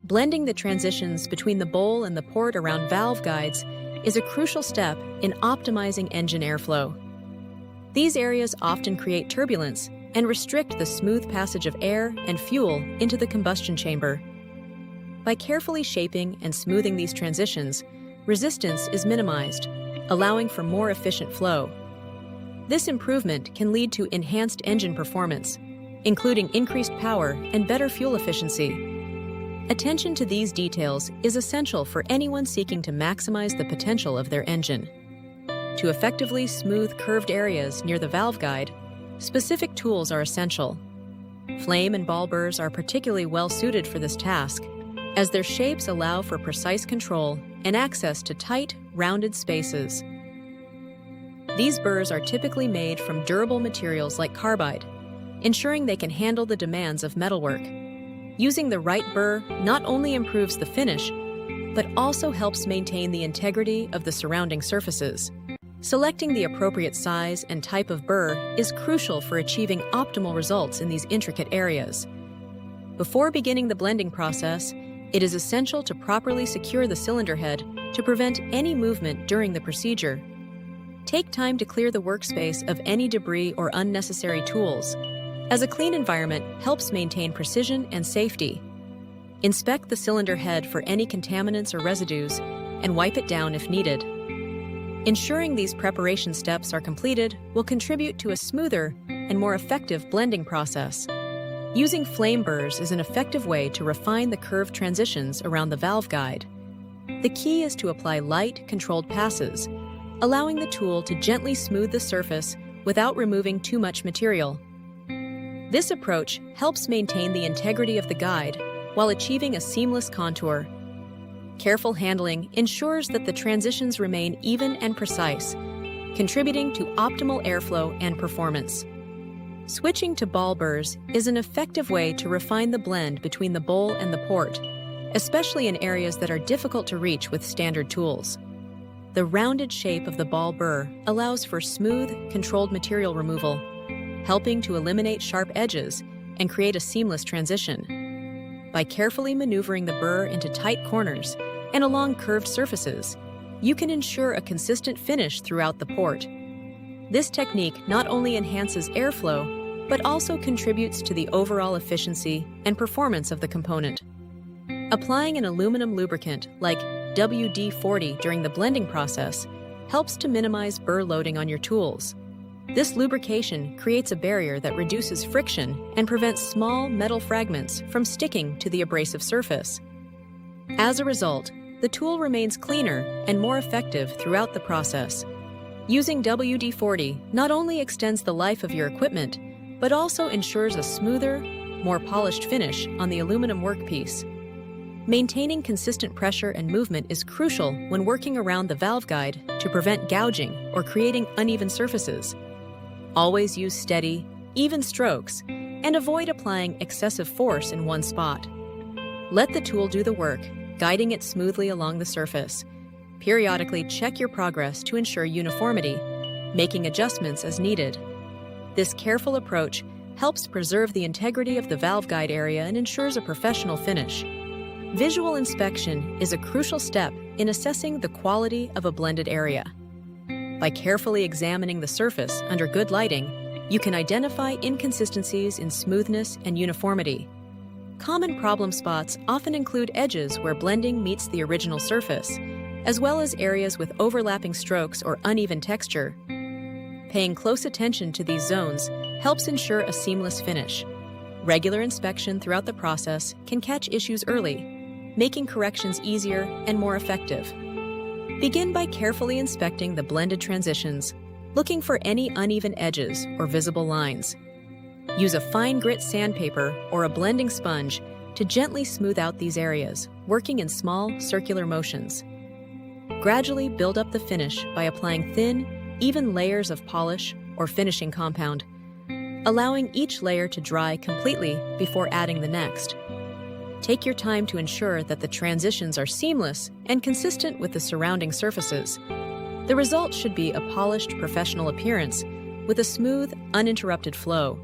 Blending the transitions between the bowl and the port around valve guides is a crucial step in optimizing engine airflow. These areas often create turbulence and restrict the smooth passage of air and fuel into the combustion chamber. By carefully shaping and smoothing these transitions, resistance is minimized, allowing for more efficient flow. This improvement can lead to enhanced engine performance, including increased power and better fuel efficiency. Attention to these details is essential for anyone seeking to maximize the potential of their engine. To effectively smooth curved areas near the valve guide, specific tools are essential. Flame and ball burrs are particularly well suited for this task, as their shapes allow for precise control and access to tight, rounded spaces. These burrs are typically made from durable materials like carbide, ensuring they can handle the demands of metalwork. Using the right burr not only improves the finish, but also helps maintain the integrity of the surrounding surfaces. Selecting the appropriate size and type of burr is crucial for achieving optimal results in these intricate areas. Before beginning the blending process, it is essential to properly secure the cylinder head to prevent any movement during the procedure. Take time to clear the workspace of any debris or unnecessary tools, as a clean environment helps maintain precision and safety. Inspect the cylinder head for any contaminants or residues and wipe it down if needed. Ensuring these preparation steps are completed will contribute to a smoother and more effective blending process. Using flame burrs is an effective way to refine the curved transitions around the valve guide. The key is to apply light, controlled passes, allowing the tool to gently smooth the surface without removing too much material. This approach helps maintain the integrity of the guide while achieving a seamless contour. Careful handling ensures that the transitions remain even and precise, contributing to optimal airflow and performance. Switching to ball burrs is an effective way to refine the blend between the bowl and the port, especially in areas that are difficult to reach with standard tools. The rounded shape of the ball burr allows for smooth, controlled material removal, helping to eliminate sharp edges and create a seamless transition. By carefully maneuvering the burr into tight corners and along curved surfaces, you can ensure a consistent finish throughout the port. This technique not only enhances airflow, but also contributes to the overall efficiency and performance of the component. Applying an aluminum lubricant like WD-40 during the blending process helps to minimize burr loading on your tools. This lubrication creates a barrier that reduces friction and prevents small metal fragments from sticking to the abrasive surface. As a result, the tool remains cleaner and more effective throughout the process. Using WD-40 not only extends the life of your equipment, but also ensures a smoother, more polished finish on the aluminum workpiece. Maintaining consistent pressure and movement is crucial when working around the valve guide to prevent gouging or creating uneven surfaces. Always use steady, even strokes, and avoid applying excessive force in one spot. Let the tool do the work, guiding it smoothly along the surface. Periodically check your progress to ensure uniformity, making adjustments as needed. This careful approach helps preserve the integrity of the valve guide area and ensures a professional finish. Visual inspection is a crucial step in assessing the quality of a blended area. By carefully examining the surface under good lighting, you can identify inconsistencies in smoothness and uniformity. Common problem spots often include edges where blending meets the original surface, as well as areas with overlapping strokes or uneven texture. Paying close attention to these zones helps ensure a seamless finish. Regular inspection throughout the process can catch issues early, making corrections easier and more effective. Begin by carefully inspecting the blended transitions, looking for any uneven edges or visible lines. Use a fine grit sandpaper or a blending sponge to gently smooth out these areas, working in small, circular motions. Gradually build up the finish by applying thin, even layers of polish or finishing compound, allowing each layer to dry completely before adding the next. Take your time to ensure that the transitions are seamless and consistent with the surrounding surfaces. The result should be a polished, professional appearance with a smooth, uninterrupted flow.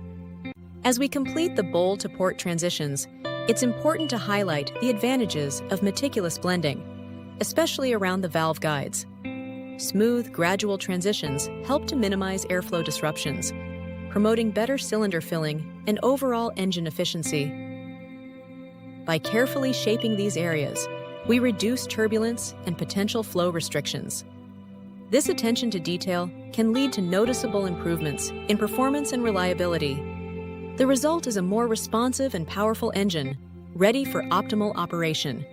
As we complete the bowl to port transitions, It's important to highlight the advantages of meticulous blending, especially around the valve guides. Smooth, gradual transitions help to minimize airflow disruptions, promoting better cylinder filling and overall engine efficiency. By carefully shaping these areas, we reduce turbulence and potential flow restrictions. This attention to detail can lead to noticeable improvements in performance and reliability. The result is a more responsive and powerful engine, ready for optimal operation.